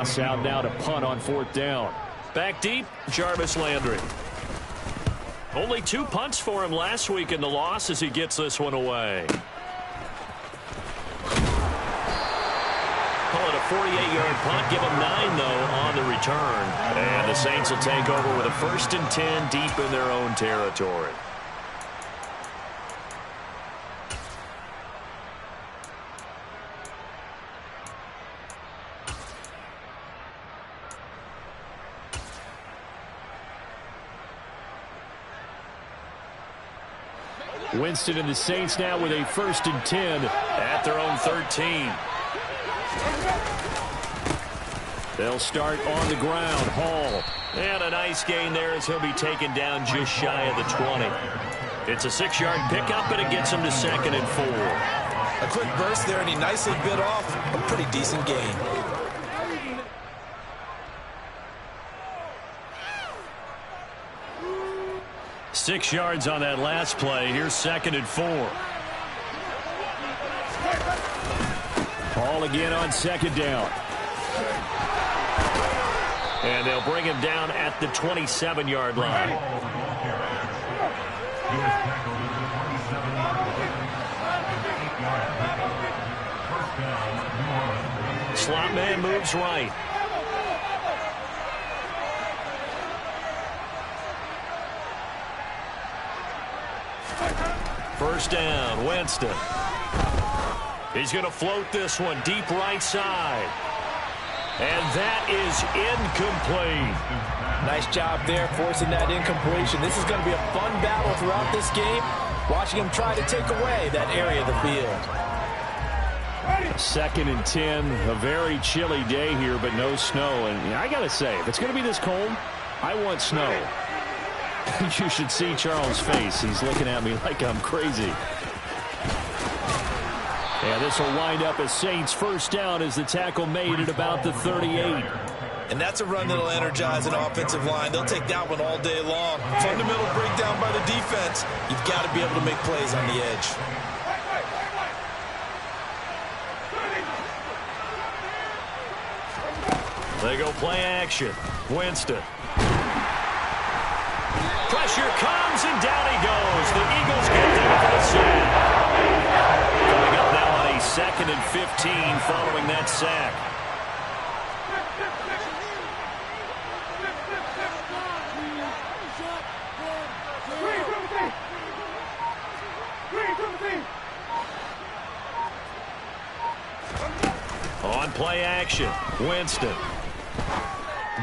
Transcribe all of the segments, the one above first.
Out now to punt on 4th down. Back deep, Jarvis Landry. Only 2 punts for him last week in the loss as he gets this one away. Call it a 48-yard punt. Give him 9, though, on the return. And the Saints will take over with a 1st and 10 deep in their own territory. Winston and the Saints now with a 1st and 10 at their own 13. They'll start on the ground. Hall. And a nice gain there as he'll be taken down just shy of the 20. It's a 6-yard pickup, and it gets him to 2nd and 4. A quick burst there, and he nicely bit off a pretty decent gain. Six yards on that last play. Here's 2nd and 4. Hall again on 2nd down. And they'll bring him down at the 27-yard line. Slot man moves right. First down, Winston. He's going to float this one deep right side. And that is incomplete. Nice job there forcing that incompletion. This is going to be a fun battle throughout this game. Watching him try to take away that area of the field. 2nd and 10. A very chilly day here, but no snow. And I got to say, if it's going to be this cold, I want snow. You should see Charles' face. He's looking at me like I'm crazy. And this will wind up as Saints' 1st down as the tackle made at about the 38. And that's a run that'll energize an offensive line. They'll take that one all day long. Fundamental breakdown by the defense. You've got to be able to make plays on the edge. They go play action. Winston. Pressure comes, and down he goes. The Eagles get there for the sack. Coming up now on a 2nd and 15 following that sack. On play action, Winston.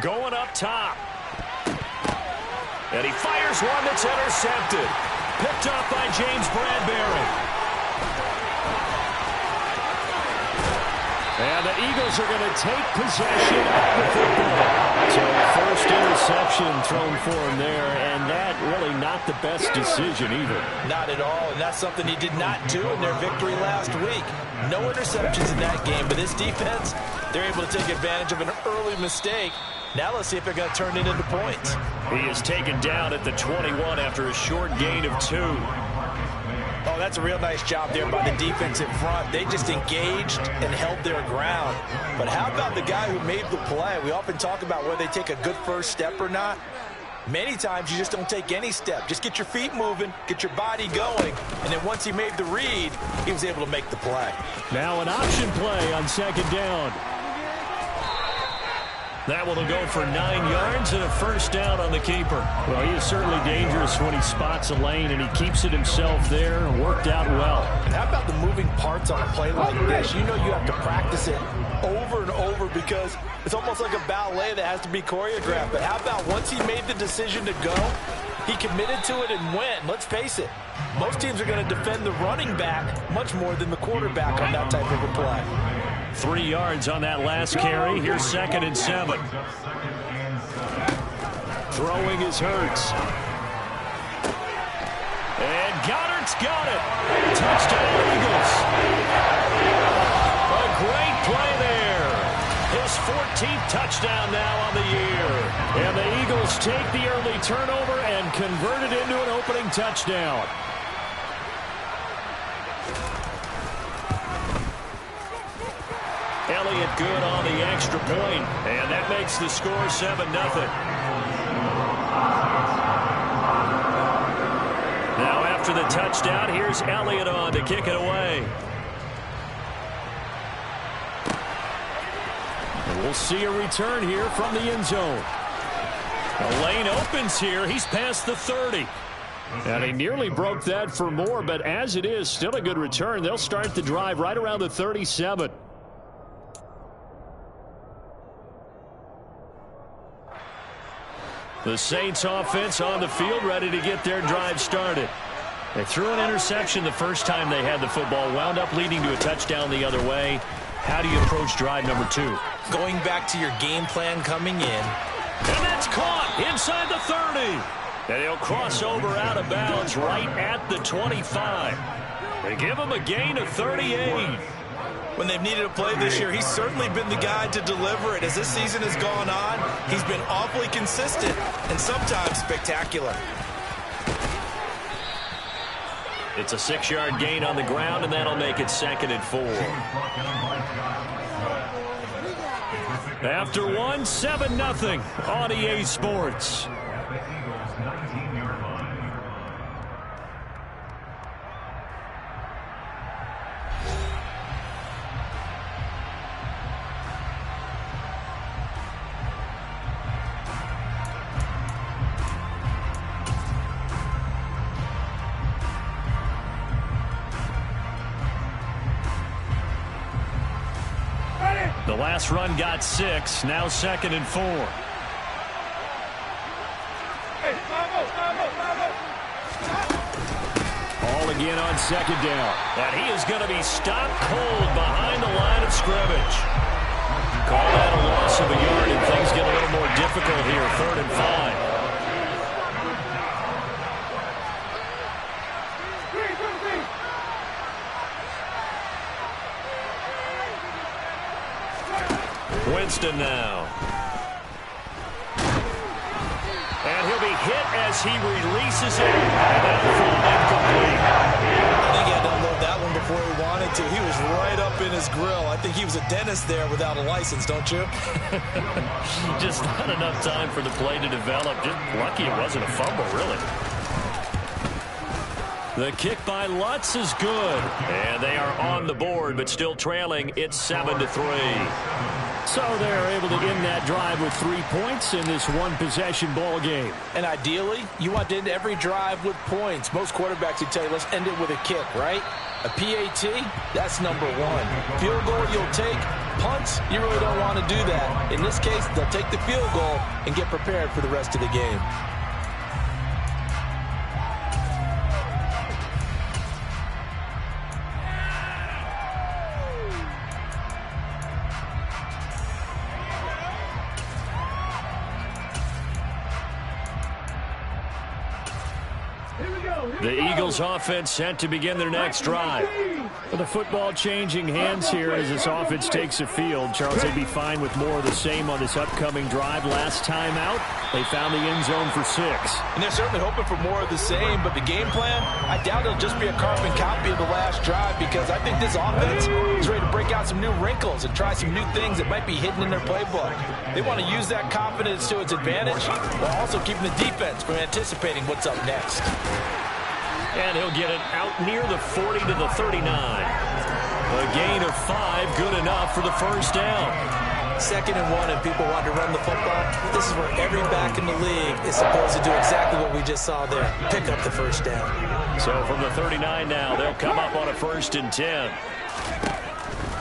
Going up top. And he fires one that's intercepted. Picked up by James Bradbury. And the Eagles are going to take possession of the football. So 1st interception thrown for him there, and that really not the best decision either. Not at all, and that's something he did not do in their victory last week. No interceptions in that game, but this defense, they're able to take advantage of an early mistake. Now let's see if they're going to turn it into points. He is taken down at the 21 after a short gain of 2. Oh, that's a real nice job there by the defense in front. They just engaged and held their ground. But how about the guy who made the play? We often talk about whether they take a good first step or not. Many times you just don't take any step. Just get your feet moving, get your body going, and then once he made the read, he was able to make the play. Now an option play on 2nd down. That one will go for 9 yards and a 1st down on the keeper. Well, he is certainly dangerous when he spots a lane, and he keeps it himself there. Worked out well. And how about the moving parts on a play like this? You know you have to practice it over and over because it's almost like a ballet that has to be choreographed. But how about once he made the decision to go, he committed to it and went. Let's face it, most teams are going to defend the running back much more than the quarterback on that type of a play. 3 yards on that last carry. Here's 2nd and 7. Throwing is Hurts. And Goddard's got it. Touchdown, Eagles. A great play there. His 14th touchdown now on the year. And the Eagles take the early turnover and convert it into an opening touchdown. Elliott good on the extra point, and that makes the score 7-0. Now after the touchdown, here's Elliott on to kick it away. And we'll see a return here from the end zone. The lane opens here. He's past the 30. And he nearly broke that for more, but as it is, still a good return. They'll start the drive right around the 37. The Saints offense on the field, ready to get their drive started. They threw an interception the first time they had the football, wound up leading to a touchdown the other way. How do you approach drive number 2? Going back to your game plan coming in. And that's caught inside the 30. And he'll cross over out of bounds right at the 25. They give him a gain of 38. When they've needed a play this year, he's certainly been the guy to deliver it. As this season has gone on, he's been awfully consistent and sometimes spectacular. It's a 6-yard gain on the ground, and that'll make it 2nd and 4. After 1, 7-0 on EA Sports. The last run got 6, now 2nd and 4. All again on 2nd down. And he is going to be stopped cold behind the line of scrimmage. Call that a loss of a yard, and things get a little more difficult here, 3rd and 5. Winston now. And he'll be hit as he releases it. And that'll fall incomplete. I think he had to unload that one before he wanted to. He was right up in his grill. I think he was a dentist there without a license, don't you? Just not enough time for the play to develop. Just lucky it wasn't a fumble, really. The kick by Lutz is good. And they are on the board, but still trailing. It's 7-3. So they're able to end that drive with 3 points in this one-possession ball game. And ideally, you want to end every drive with points. Most quarterbacks would tell you, let's end it with a kick, right? A PAT, that's number 1. Field goal, you'll take. Punts, you really don't want to do that. In this case, they'll take the field goal and get prepared for the rest of the game. The Eagles offense set to begin their next drive. With the football changing hands here as this offense takes the field, Charles, they'd be fine with more of the same on this upcoming drive. Last time out, they found the end zone for 6. And they're certainly hoping for more of the same, but the game plan, I doubt it'll just be a carbon copy of the last drive, because I think this offense is ready to break out some new wrinkles and try some new things that might be hidden in their playbook. They want to use that confidence to its advantage while also keeping the defense from anticipating what's up next. And he'll get it out near the 40 to the 39. A gain of 5, good enough for the first down. 2nd and 1, and people want to run the football. This is where every back in the league is supposed to do exactly what we just saw there. Pick up the first down. So from the 39 now, they'll come up on a 1st and 10.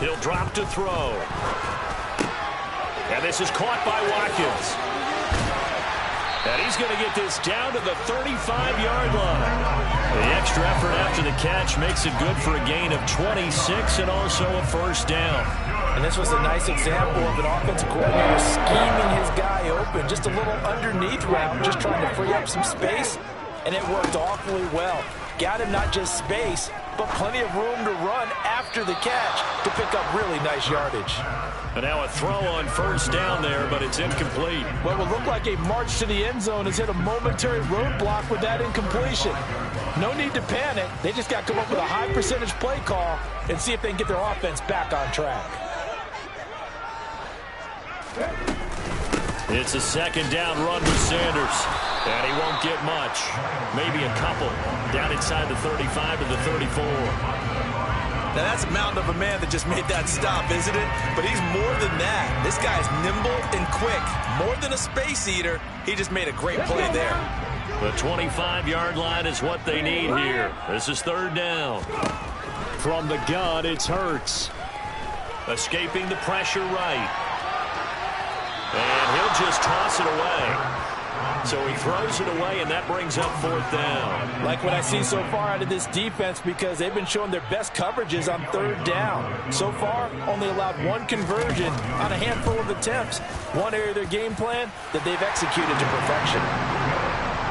He'll drop to throw. And this is caught by Watkins. And he's going to get this down to the 35-yard line. The extra effort after the catch makes it good for a gain of 26 and also a first down. And this was a nice example of an offensive coordinator scheming his guy open. Just a little underneath route, just trying to free up some space, and it worked awfully well. Got him not just space, but plenty of room to run after the catch to pick up really nice yardage. And now a throw on first down there, but it's incomplete. What will look like a march to the end zone has hit a momentary roadblock with that incompletion. No need to panic. They just got to come up with a high percentage play call and see if they can get their offense back on track. It's a second down run with Sanders. And he won't get much. Maybe a couple. Down inside the 35 to the 34. Now, that's a mountain of a man that just made that stop, isn't it? But he's more than that. This guy's nimble and quick. More than a space eater. He just made a great play there. The 25-yard line is what they need here. This is third down. From the gun, it's Hurts. Escaping the pressure right. And he'll just toss it away. So he throws it away, and that brings up fourth down. Like what I see so far out of this defense, because they've been showing their best coverages on third down. So far, only allowed one conversion on a handful of attempts. One area of their game plan that they've executed to perfection.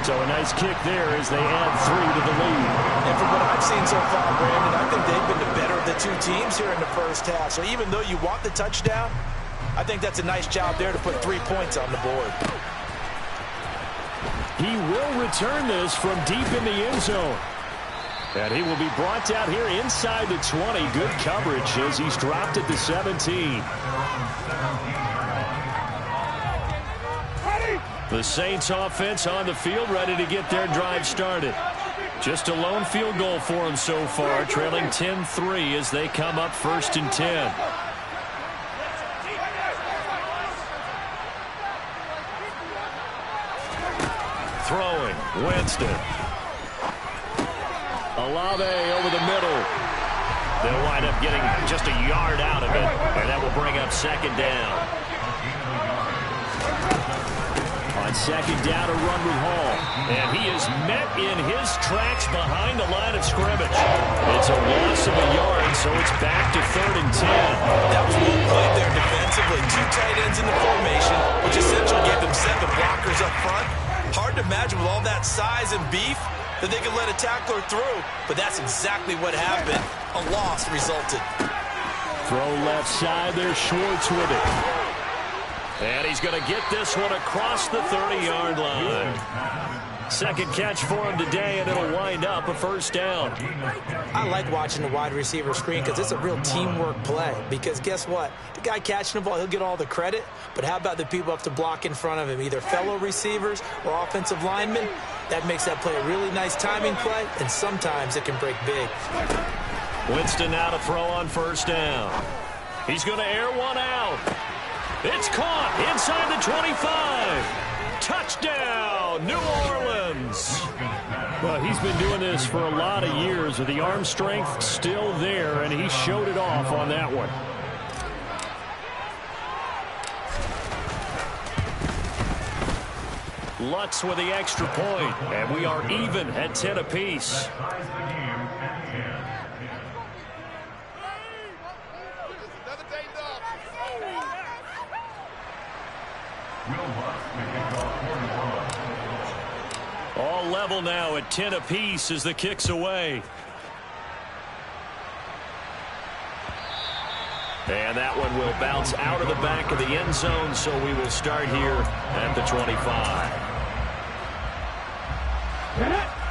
So a nice kick there as they add 3 to the lead. And from what I've seen so far, Brandon, I think they've been the better of the two teams here in the first half. So even though you want the touchdown, I think that's a nice job there to put 3 points on the board. He will return this from deep in the end zone. And he will be brought down here inside the 20. Good coverage as he's dropped at the 17. The Saints offense on the field, ready to get their drive started. Just a lone field goal for them so far, trailing 10-3 as they come up 1st and 10. Throwing, Winston. Olave over the middle. They'll wind up getting just a yard out of it, and that will bring up second down. On second down, a run with Hall. And he is met in his tracks behind the line of scrimmage. It's a loss of a yard, so it's back to 3rd and 10. That was well played there defensively. 2 tight ends in the formation, which essentially gave them 7 blockers up front. Hard to imagine with all that size and beef that they could let a tackler through, but that's exactly what happened. A loss resulted. Throw left side there, Schwartz with it. And he's going to get this one across the 30-yard line. Second catch for him today, and it'll wind up a first down. I like watching the wide receiver screen because it's a real teamwork play. Because guess what? The guy catching the ball, he'll get all the credit. But how about the people up to block in front of him, either fellow receivers or offensive linemen? That makes that play a really nice timing play, and sometimes it can break big. Winston now to throw on first down. He's going to air one out. It's caught inside the 25. Touchdown, New Orleans. Well, he's been doing this for a lot of years with the arm strength still there, and he showed it off on that one. Lutz with the extra point, and we are even at 10 apiece. All level now at 10 apiece as the kick's away. And that one will bounce out of the back of the end zone, so we will start here at the 25.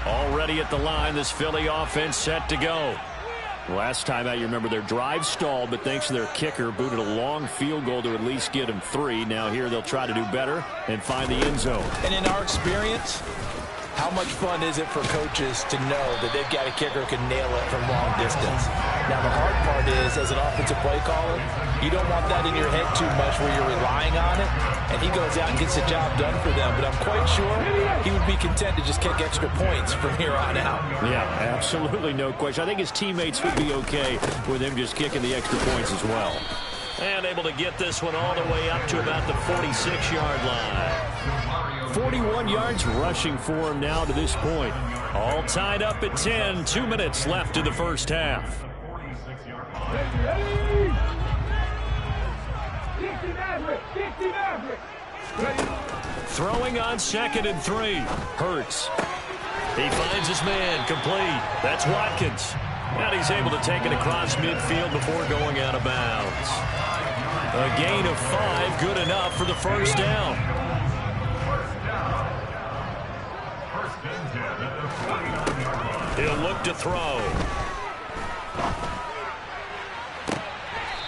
Already at the line, this Philly offense set to go. Last time out, you remember their drive stalled, but thanks to their kicker, booted a long field goal to at least get them 3. Now here they'll try to do better and find the end zone. And in our experience, how much fun is it for coaches to know that they've got a kicker who can nail it from long distance? Now, the hard part is, as an offensive play caller, you don't want that in your head too much where you're relying on it, and he goes out and gets the job done for them. But I'm quite sure he would be content to just kick extra points from here on out. Yeah, absolutely no question. I think his teammates would be okay with him just kicking the extra points as well. And able to get this one all the way up to about the 46-yard line. 41 yards rushing for him now to this point. All tied up at 10. 2 minutes left in the first half. Throwing on 2nd and 3. Hurts. He finds his man complete. That's Watkins. And he's able to take it across midfield before going out of bounds. A gain of 5, good enough for the first down. He'll look to throw.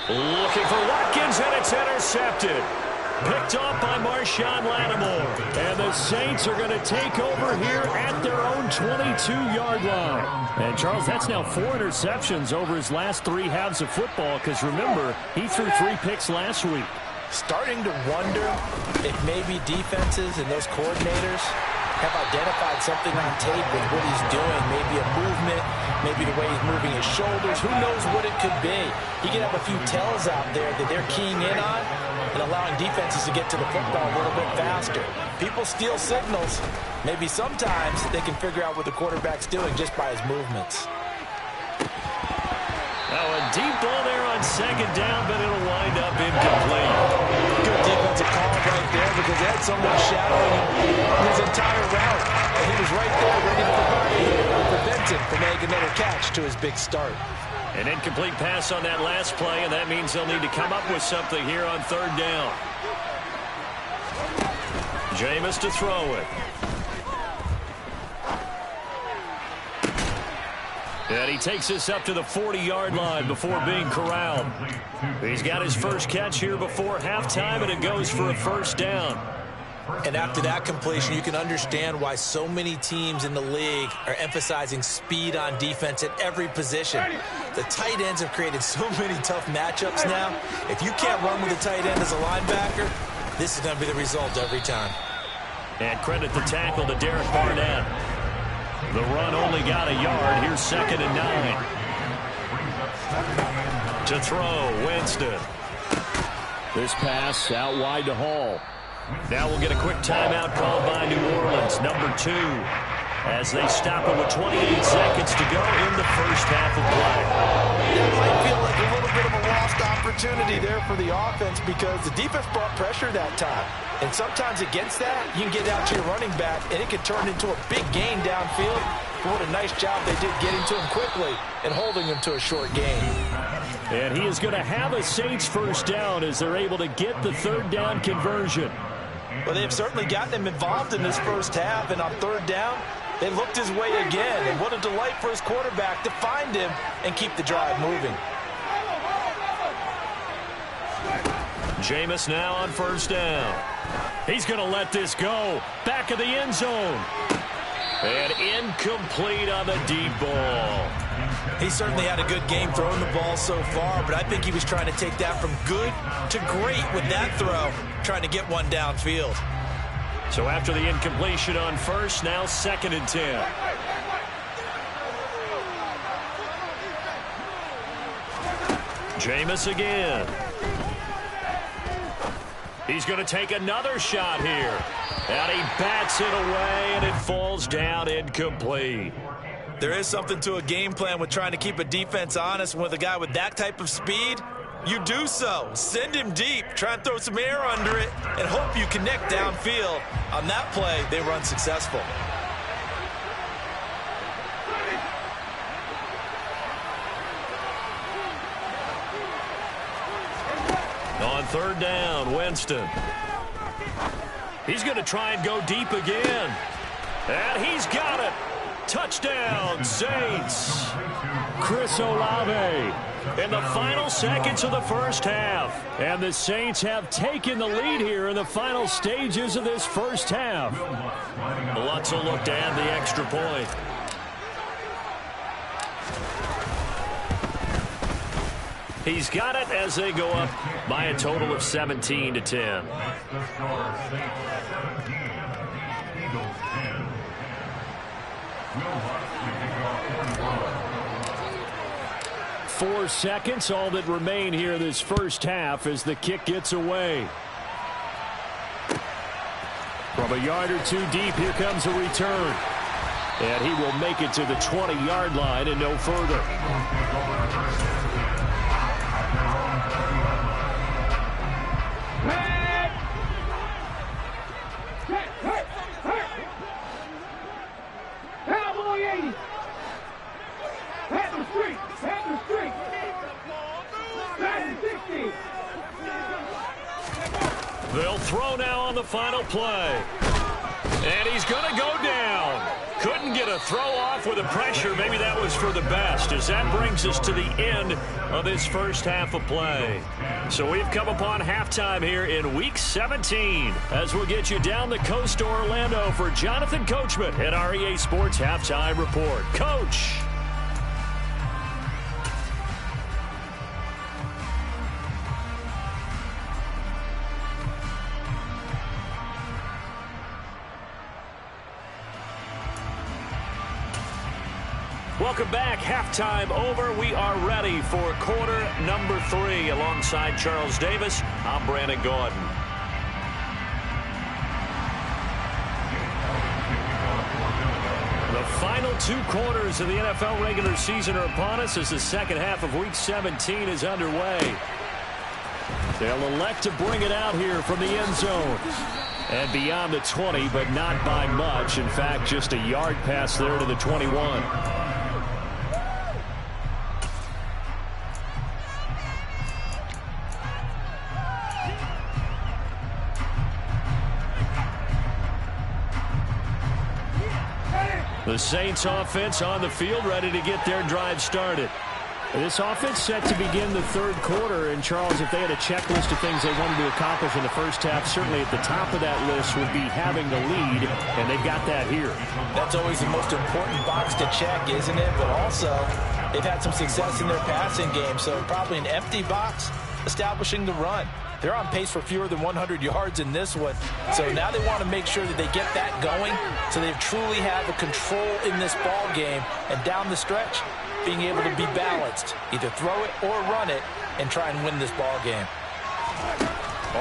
Looking for Watkins, and it's intercepted. Picked off by Marshawn Lattimore. And the Saints are going to take over here at their own 22-yard line. And, Charles, that's now 4 interceptions over his last 3 halves of football because, remember, he threw 3 picks last week. Starting to wonder if maybe defenses and those coordinators have identified something on tape with what he's doing. Maybe a movement, maybe the way he's moving his shoulders. Who knows what it could be? He could have a few tells out there that they're keying in on and allowing defenses to get to the football a little bit faster. People steal signals. Maybe sometimes they can figure out what the quarterback's doing just by his movements. Now a deep ball there on second down, but it'll wind up incomplete. Good defensive call right there because they had someone shadowing him his entire route. And he was right there ready to prevent him from making another catch to his big start. An incomplete pass on that last play, and that means they'll need to come up with something here on third down. Jameis to throw it. And he takes this up to the 40-yard line before being corralled. He's got his first catch here before halftime, and it goes for a first down. And after that completion, you can understand why so many teams in the league are emphasizing speed on defense at every position. The tight ends have created so many tough matchups now. If you can't run with a tight end as a linebacker, this is going to be the result every time. And credit the tackle to Derek Barnett. The run only got a yard. Here's 2nd and 9. To throw, Winston. This pass out wide to Hall. Now we'll get a quick timeout called by New Orleans, number 2, as they stop it with 28 seconds to go in the first half of play. That might feel like a little bit of a lost opportunity there for the offense because the defense brought pressure that time. And sometimes against that, you can get out to your running back, and it can turn into a big gain downfield. What a nice job they did getting to him quickly and holding him to a short gain. And he is going to have a Saints first down as they're able to get the third down conversion. Well, they've certainly gotten him involved in this first half, and on third down, they looked his way again. And what a delight for his quarterback to find him and keep the drive moving. Jameis now on first down. He's going to let this go. Back of the end zone. And incomplete on the deep ball. He certainly had a good game throwing the ball so far, but I think he was trying to take that from good to great with that throw, trying to get one downfield. So after the incompletion on first, now 2nd and 10. Jameis again. He's going to take another shot here. And he bats it away, and it falls down incomplete. There is something to a game plan with trying to keep a defense honest. With a guy with that type of speed, you do so. Send him deep. Try and throw some air under it and hope you connect downfield. On that play, they were unsuccessful. On third down, Winston. He's going to try and go deep again. And he's got it. Touchdown, Saints. Chris Olave. In the final seconds of the first half. And the Saints have taken the lead here in the final stages of this first half. Lutz will look to add the extra point. He's got it as they go up by a total of 17-10. 4 seconds, all that remain here this first half as the kick gets away. From a yard or two deep, here comes a return. And he will make it to the 20-yard line and no further. They'll throw now on the final play. And he's going to go down. Couldn't get a throw off with the pressure. Maybe that was for the best, as that brings us to the end of this first half of play. So we've come upon halftime here in Week 17, as we'll get you down the coast to Orlando for Jonathan Coachman at our EA Sports Halftime Report. Coach. Welcome back. Halftime over. We are ready for quarter number 3. Alongside Charles Davis, I'm Brandon Gordon. The final 2 quarters of the NFL regular season are upon us as the second half of Week 17 is underway. They'll elect to bring it out here from the end zone. And beyond the 20, but not by much. In fact, just a yard pass there to the 21. The Saints offense on the field, ready to get their drive started. This offense set to begin the third quarter. And, Charles, if they had a checklist of things they wanted to accomplish in the first half, certainly at the top of that list would be having the lead, and they've got that here. That's always the most important box to check, isn't it? But also, they've had some success in their passing game, so probably an empty box establishing the run. They're on pace for fewer than 100 yards in this one. So now they want to make sure that they get that going so they truly have the control in this ball game. And down the stretch, being able to be balanced. Either throw it or run it and try and win this ball game.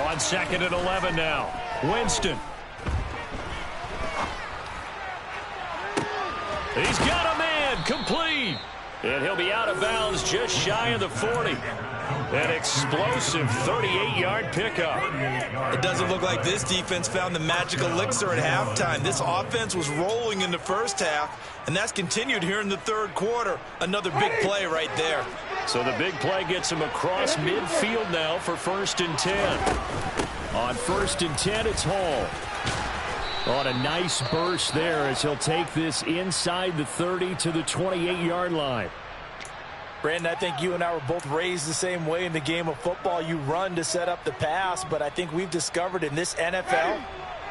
On 2nd and 11 now. Winston. He's got a man. Complete. And he'll be out of bounds just shy of the 40. An explosive 38-yard pickup. It doesn't look like this defense found the magic elixir at halftime. This offense was rolling in the first half, and that's continued here in the third quarter. Another big play right there. So the big play gets him across midfield now for 1st and 10. On 1st and 10, it's Hall. On a nice burst there as he'll take this inside the 30 to the 28-yard line. Brandon, I think you and I were both raised the same way in the game of football. You run to set up the pass, but I think we've discovered in this NFL,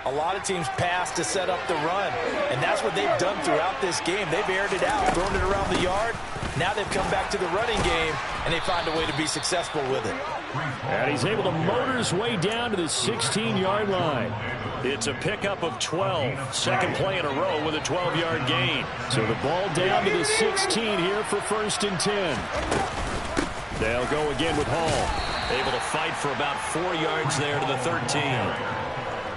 a lot of teams pass to set up the run. And that's what they've done throughout this game. They've aired it out, thrown it around the yard. Now they've come back to the running game, and they find a way to be successful with it. And he's able to motor his way down to the 16-yard line. It's a pickup of 12. Second play in a row with a 12-yard gain. So the ball down to the 16 here for 1st and 10. They'll go again with Hall. Able to fight for about 4 yards there to the 13.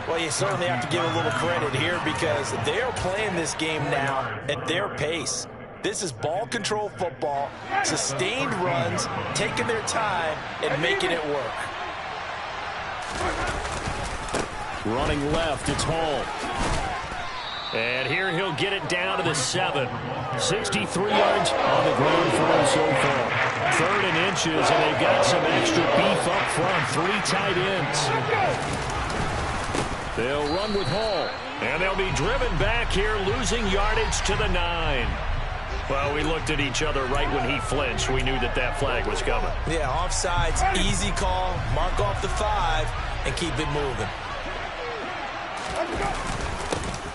Well, you certainly have to give a little credit here because they are playing this game now at their pace. This is ball control football, sustained runs, taking their time and making it work. Running left, it's Hall. And here he'll get it down to the 7. 63 yards on the ground for him so far. 3rd and inches, and they've got some extra beef up front. 3 tight ends. They'll run with Hall. And they'll be driven back here, losing yardage to the 9. Well, we looked at each other right when he flinched. We knew that that flag was coming. Yeah, offsides, easy call. Mark off the 5 and keep it moving.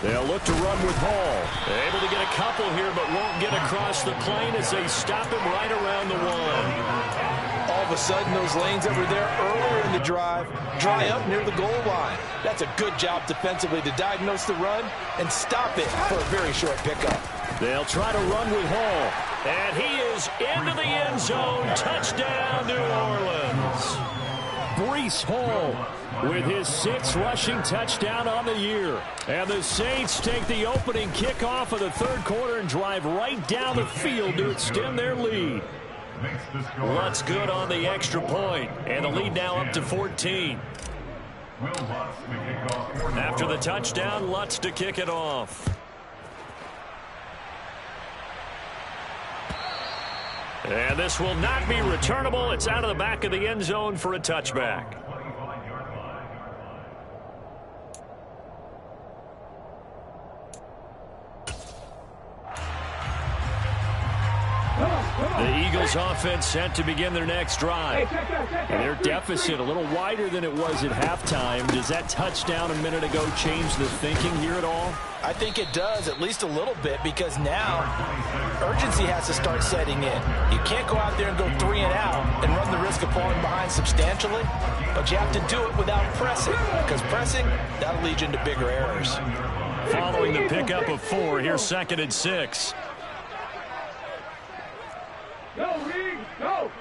They'll look to run with Hall. They're able to get a couple here, but won't get across the plane as they stop him right around the 1. All of a sudden, those lanes that were there earlier in the drive dry up near the goal line. That's a good job defensively to diagnose the run and stop it for a very short pickup. They'll try to run with Hall. And he is into the end zone. Touchdown, New Orleans. Breece Hall with his 6th rushing touchdown on the year. And the Saints take the opening kickoff of the third quarter and drive right down the field to extend their lead. Lutz good on the extra point, and the lead now up to 14. After the touchdown, Lutz to kick it off. And this will not be returnable. It's out of the back of the end zone for a touchback. Bengals offense set to begin their next drive. And their deficit a little wider than it was at halftime. Does that touchdown a minute ago change the thinking here at all? I think it does, at least a little bit, because now urgency has to start setting in. You can't go out there and go 3 and out and run the risk of falling behind substantially, but you have to do it without pressing, because pressing, that'll lead you into bigger errors. Following the pickup of 4, here's 2nd and 6. Go, Reed, go!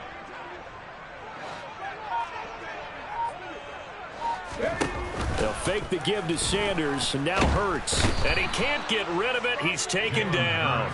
They'll fake the give to Sanders, and now Hurts. And he can't get rid of it. He's taken down.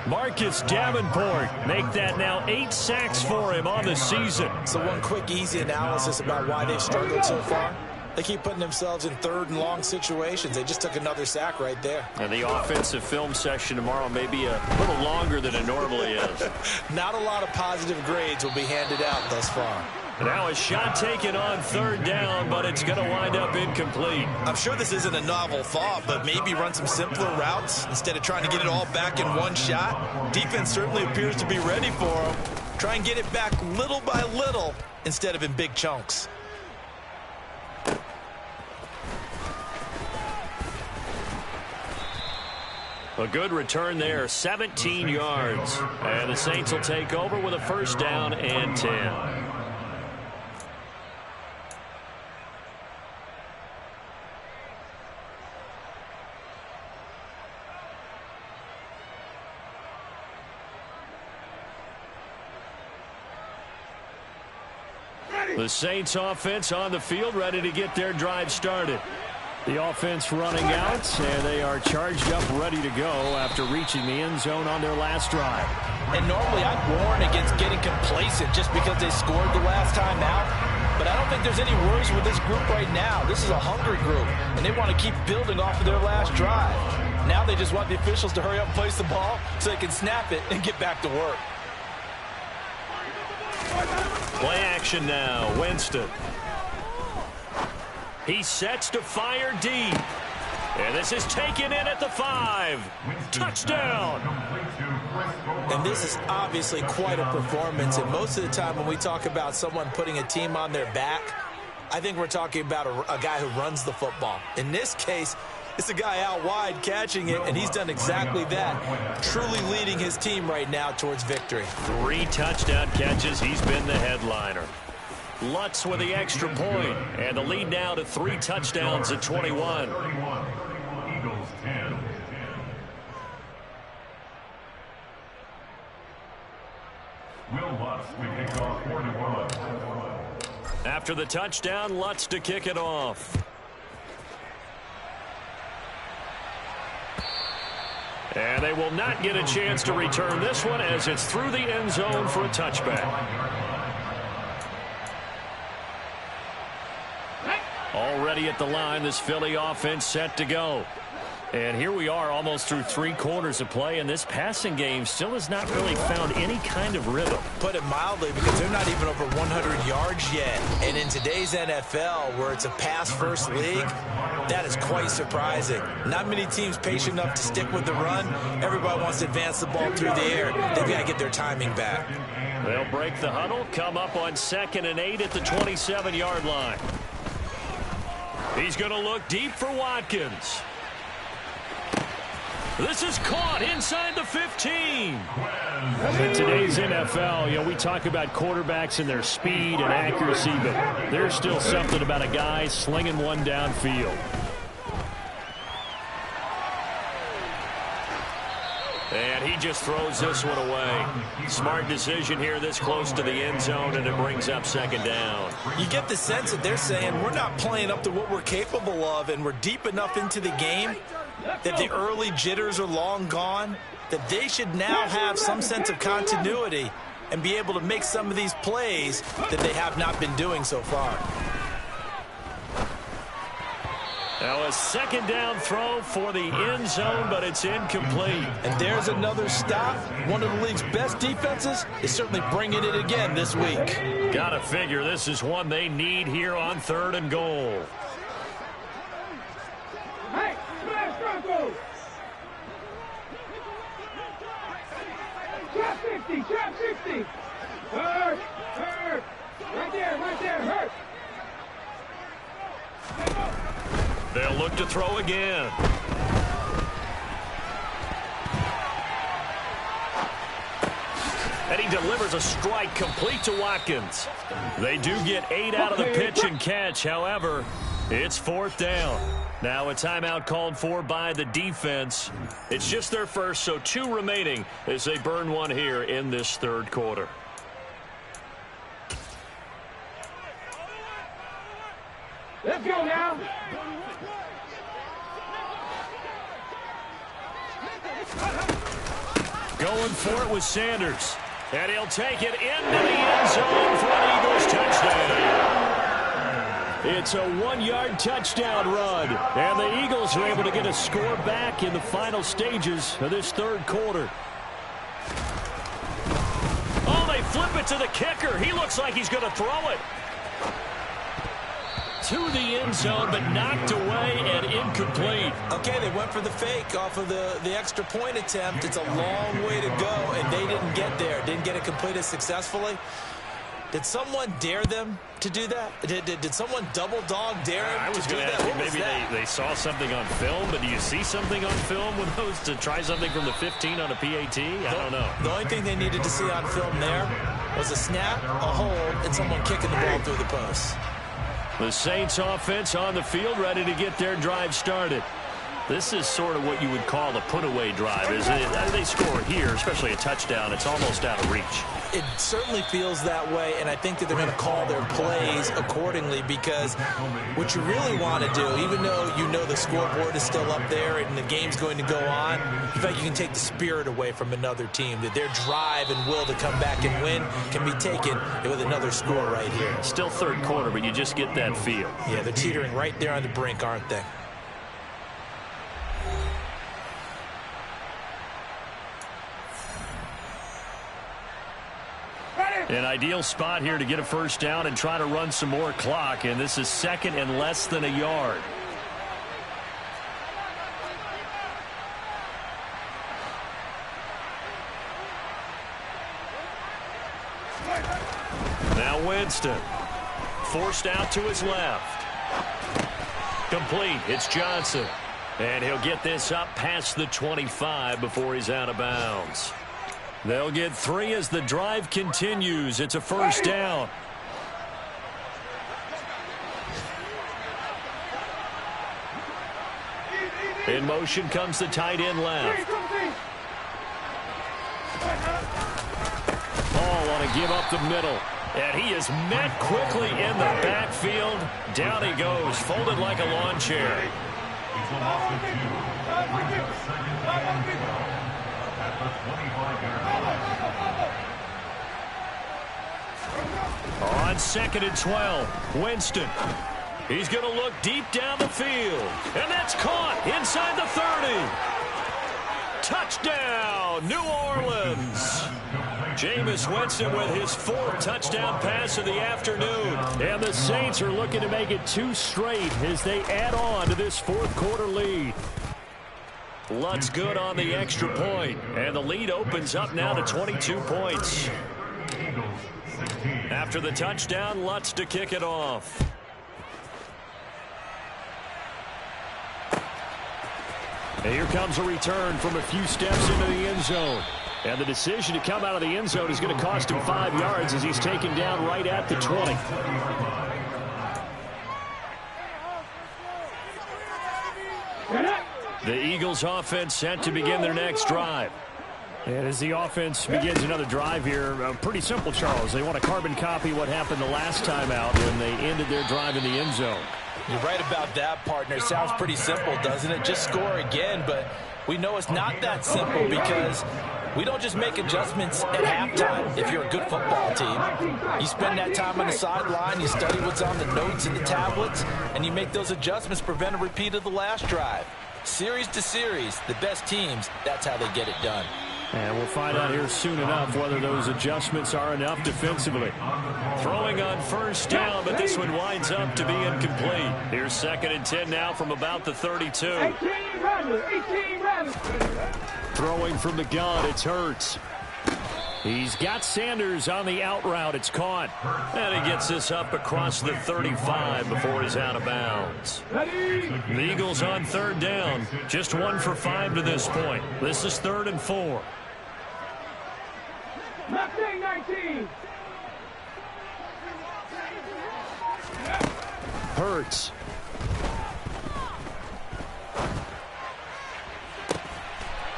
Marcus Davenport make that now 8 sacks for him on the season. So one quick, easy analysis about why they've struggled so far. They keep putting themselves in 3rd and long situations. They just took another sack right there. And the offensive film session tomorrow may be a little longer than it normally is. Not a lot of positive grades will be handed out thus far. Now a shot taken on 3rd down, but it's going to wind up incomplete. I'm sure this isn't a novel thought, but maybe run some simpler routes instead of trying to get it all back in one shot. Defense certainly appears to be ready for them. Try and get it back little by little instead of in big chunks. A good return there, 17 yards. And the Saints will take over with a 1st down and 10. The Saints offense on the field, ready to get their drive started. The offense running out, and they are charged up, ready to go after reaching the end zone on their last drive. And normally I'd warn against getting complacent just because they scored the last time out. But I don't think there's any worries with this group right now. This is a hungry group, and they want to keep building off of their last drive. Now they just want the officials to hurry up and place the ball so they can snap it and get back to work. Play action now, Winston. He sets to fire deep. And this is taken in at the 5. Touchdown. And this is obviously quite a performance. And most of the time when we talk about someone putting a team on their back, I think we're talking about a guy who runs the football. In this case, it's a guy out wide catching it, and he's done exactly that, truly leading his team right now towards victory. 3 touchdown catches. He's been the headliner. Lutz with the extra point, and the lead now to 3 touchdowns at 21. After the touchdown, Lutz to kick it off. And they will not get a chance to return this one as it's through the end zone for a touchback. Already at the line, this Philly offense set to go. And here we are almost through 3 quarters of play, and this passing game still has not really found any kind of rhythm. Put it mildly, because they're not even over 100 yards yet. And in today's NFL, where it's a pass-first league, that is quite surprising. Not many teams patient enough to stick with the run. Everybody wants to advance the ball through the air. They've got to get their timing back. They'll break the huddle, come up on 2nd and 8 at the 27-yard line. He's going to look deep for Watkins. This is caught inside the 15. In today's NFL, we talk about quarterbacks and their speed and accuracy, but there's still something about a guy slinging one downfield. And he just throws this one away. Smart decision here this close to the end zone, and it brings up 2nd down. You get the sense that they're saying we're not playing up to what we're capable of, and we're deep enough into the game that the early jitters are long gone, that they should now have some sense of continuity and be able to make some of these plays that they have not been doing so far. Now a 2nd down throw for the end zone, but it's incomplete. And there's another stop. One of the league's best defenses is certainly bringing it again this week. Gotta figure this is one they need here on 3rd and goal. Hey, smash Drop 50, drop 50. 60. Hurt. Right there, hurt. They'll look to throw again. And he delivers a strike complete to Watkins. They do get 8 out of the pitch and catch. However, it's 4th down. Now a timeout called for by the defense. It's just their first, so 2 remaining as they burn one here in this 3rd quarter. Let's go now. Going for it with Sanders. And he'll take it into the end zone for an Eagles touchdown. It's a 1-yard touchdown run. And the Eagles are able to get a score back in the final stages of this 3rd quarter. Oh, they flip it to the kicker. He looks like he's going to throw it to the end zone, but knocked away and incomplete. Okay, they went for the fake off of the extra point attempt. It's a long way to go, and they didn't get there. Didn't get it completed successfully. Did someone dare them to do that? Did someone double dog dare them to do that? Maybe they saw something on film, but do you see something on film with those to try something from the 15 on a PAT? I don't know. The only thing they needed to see on film there was a snap, a hold, and someone kicking the ball through the post. The Saints offense on the field, ready to get their drive started. This is sort of what you would call a put-away drive, isn't it? They score here, especially a touchdown. It's almost out of reach. It certainly feels that way, and I think that they're going to call their plays accordingly, because what you really want to do, even though you know the scoreboard is still up there and the game's going to go on, in fact, you can take the spirit away from another team, that their drive and will to come back and win can be taken with another score right here. Still 3rd quarter, but you just get that feel. Yeah, they're teetering right there on the brink, aren't they? An ideal spot here to get a 1st down and try to run some more clock, and this is 2nd and less than a yard. Now Winston, forced out to his left. Complete, it's Johnson. And he'll get this up past the 25 before he's out of bounds. They'll get 3 as the drive continues. It's a 1st down. In motion comes the tight end left. Ball on a give up the middle. And he is met quickly in the backfield. Down he goes, folded like a lawn chair. On 2nd and 12, Winston. He's going to look deep down the field. And that's caught inside the 30. Touchdown, New Orleans. Jameis Winston with his 4th touchdown pass of the afternoon. And the Saints are looking to make it 2 straight as they add on to this 4th quarter lead. Lutz good on the extra point, and the lead opens up now to 22 points. After the touchdown, Lutz to kick it off. And here comes a return from a few steps into the end zone. And the decision to come out of the end zone is going to cost him 5 yards as he's taken down right at the 20. The Eagles offense set to begin their next drive. And as the offense begins another drive here, pretty simple, Charles. They want to carbon copy what happened the last time out when they ended their drive in the end zone. You're right about that, partner. It sounds pretty simple, doesn't it? Just score again, but we know it's not that simple because we don't just make adjustments at halftime if you're a good football team. You spend that time on the sideline, you study what's on the notes and the tablets, and you make those adjustments, prevent a repeat of the last drive. Series to series, the best teams, that's how they get it done. And we'll find out here soon enough whether those adjustments are enough defensively. Throwing on 1st down, but this one winds up to be incomplete. Here's 2nd and 10 now from about the 32. 18 runners. Throwing from the gun, it's Hurts. He's got Sanders on the out route. It's caught. And he gets this up across the 35 before he's out of bounds. The Eagles on third down. Just 1 for 5 to this point. This is 3rd and 4. Mustang 19. Hurts.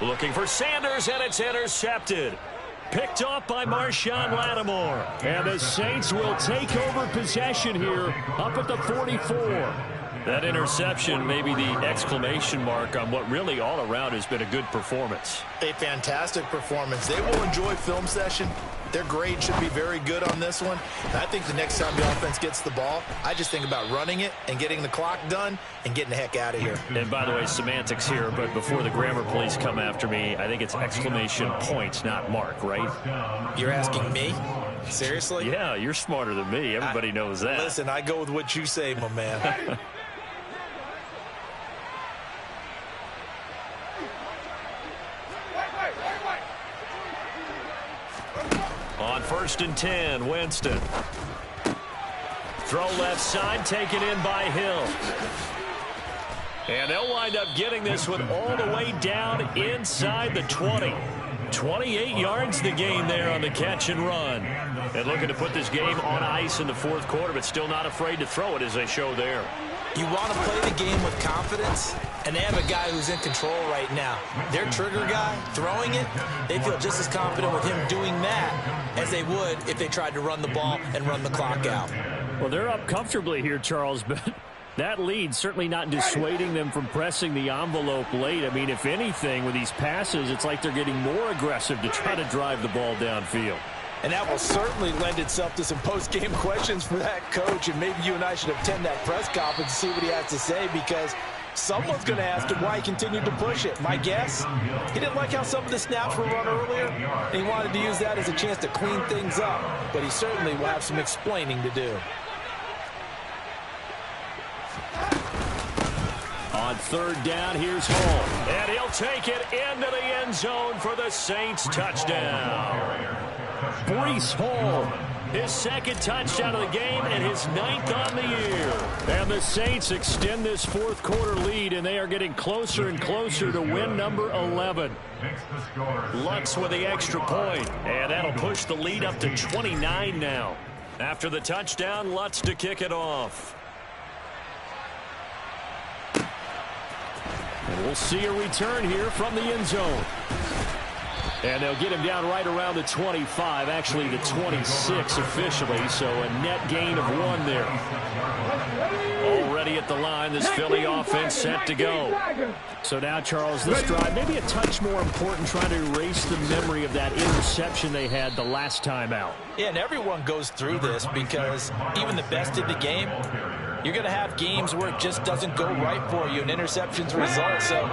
Looking for Sanders, and it's intercepted. Picked off by Marshawn Lattimore. And the Saints will take over possession here up at the 44. That interception may be the exclamation mark on what really all around has been a good performance. A fantastic performance. They will enjoy film session. Their grade should be very good on this one. And I think the next time the offense gets the ball, I just think about running it and getting the clock done and getting the heck out of here. And by the way, semantics here, but before the grammar police come after me, I think it's exclamation point, not mark, right? You're asking me? Seriously? Yeah, you're smarter than me. Everybody knows that. Listen, I go with what you say, my man. On 1st and 10, Winston. Throw left side, taken in by Hill. And they'll wind up getting this one all the way down inside the 20. 28 yards the gain there on the catch and run. And looking to put this game on ice in the 4th quarter, but still not afraid to throw it as they show there. You want to play the game with confidence, and they have a guy who's in control right now. Their trigger guy, throwing it, they feel just as confident with him doing that as they would if they tried to run the ball and run the clock out. Well, they're up comfortably here, Charles, but that lead certainly not dissuading them from pressing the envelope late. I mean, if anything, with these passes, it's like they're getting more aggressive to try to drive the ball downfield. And that will certainly lend itself to some post-game questions for that coach, and maybe you and I should attend that press conference to see what he has to say, because someone's going to ask him why he continued to push it. My guess, he didn't like how some of the snaps were run earlier, and he wanted to use that as a chance to clean things up, but he certainly will have some explaining to do. On 3rd down, here's Hall. And he'll take it into the end zone for the Saints touchdown. Breece Hall. His 2nd touchdown of the game and his 9th on the year. And the Saints extend this 4th quarter lead, and they are getting closer and closer to win number 11. Lutz with the extra point, and that'll push the lead up to 29 now. After the touchdown, Lutz to kick it off. And we'll see a return here from the end zone. And they'll get him down right around the 25, actually the 26 officially, so a net gain of 1 there. Already at the line, this Philly offense set to go. So now, Charles, this drive maybe a touch more important, trying to erase the memory of that interception they had the last time out. Yeah, and everyone goes through this because even the best in the game, you're going to have games where it just doesn't go right for you, and interceptions result. So,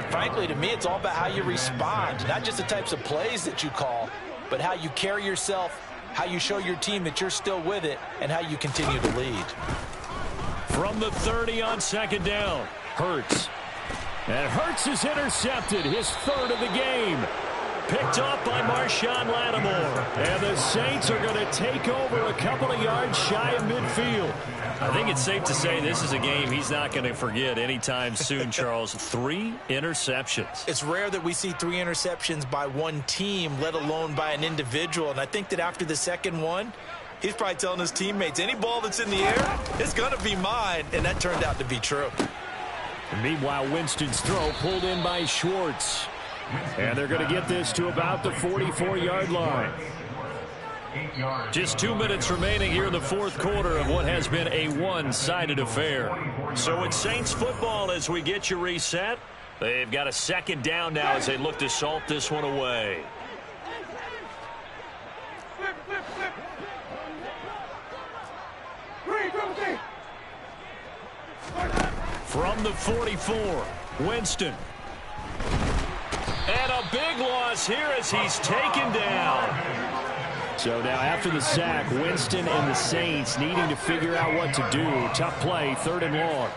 frankly, to me, it's all about how you respond, not just the types of plays that you call, but how you carry yourself, how you show your team that you're still with it, and how you continue to lead. From the 30 on 2nd down, Hurts. And Hurts is intercepted, his 3rd of the game. picked off by Marshawn Lattimore. And the Saints are going to take over a couple of yards shy of midfield. I think it's safe to say this is a game he's not going to forget anytime soon, Charles. 3 interceptions. It's rare that we see 3 interceptions by one team, let alone by an individual. And I think that after the second one, he's probably telling his teammates, any ball that's in the air, it's going to be mine. And that turned out to be true. And meanwhile, Winston's throw pulled in by Schwartz. And they're going to get this to about the 44-yard line. Just 2 minutes remaining here in the fourth quarter of what has been a one-sided affair. So it's Saints football as we get you reset. They've got a second down now as they look to salt this one away. From the 44, Winston. And a big loss here as he's taken down. So now after the sack, Winston and the Saints needing to figure out what to do. Tough play, 3rd and long.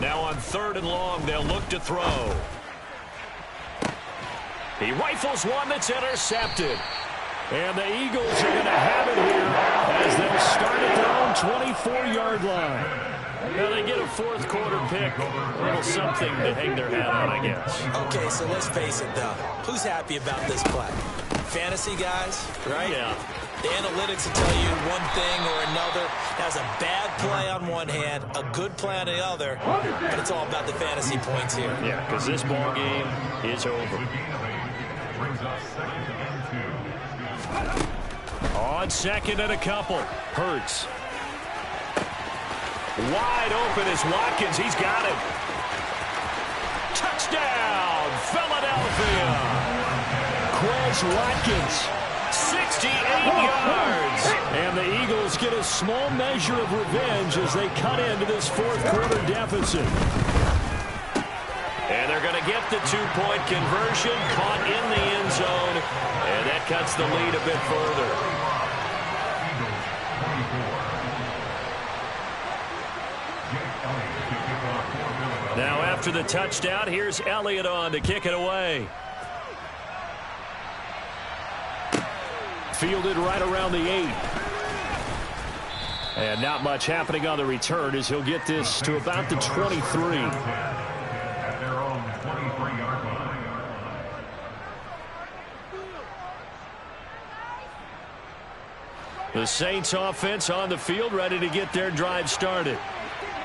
Now on 3rd and long, they'll look to throw. He rifles one that's intercepted. And the Eagles are going to have it here as they'll start at their own 24-yard line. Now they get a fourth quarter pick. A little something to hang their hat on, I guess. Okay, so let's face it, though. Who's happy about this play? Fantasy guys, right? Yeah. The analytics will tell you one thing or another. Has a bad play on one hand, a good play on the other, but it's all about the fantasy points here. Yeah, because this ball game is over. On second and a couple. Hurts. Wide open is Watkins. He's got it. Touchdown, Philadelphia. Quez Watkins. 68 yards. And the Eagles get a small measure of revenge as they cut into this fourth quarter deficit. And they're going to get the two-point conversion, caught in the end zone, and that cuts the lead a bit further. Now after the touchdown, here's Elliott on to kick it away. Fielded right around the 8. And not much happening on the return as he'll get this to about the 23. The Saints offense on the field, ready to get their drive started.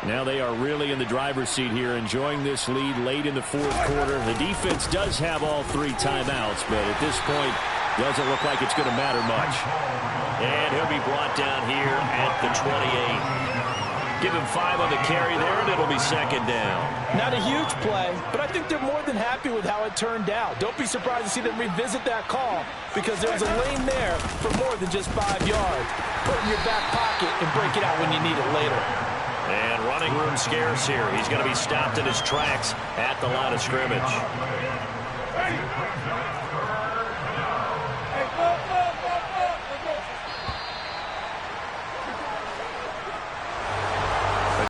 Now they are really in the driver's seat here, enjoying this lead late in the fourth quarter. The defense does have all 3 timeouts, but at this point, doesn't look like it's going to matter much. And he'll be brought down here at the 28. Give him 5 on the carry there, and it'll be second down. Not a huge play, but I think they're more than happy with how it turned out. Don't be surprised to see them revisit that call because there was a lane there for more than just 5 yards. Put it in your back pocket and break it out when you need it later. And running room scarce here. He's going to be stopped in his tracks at the line of scrimmage.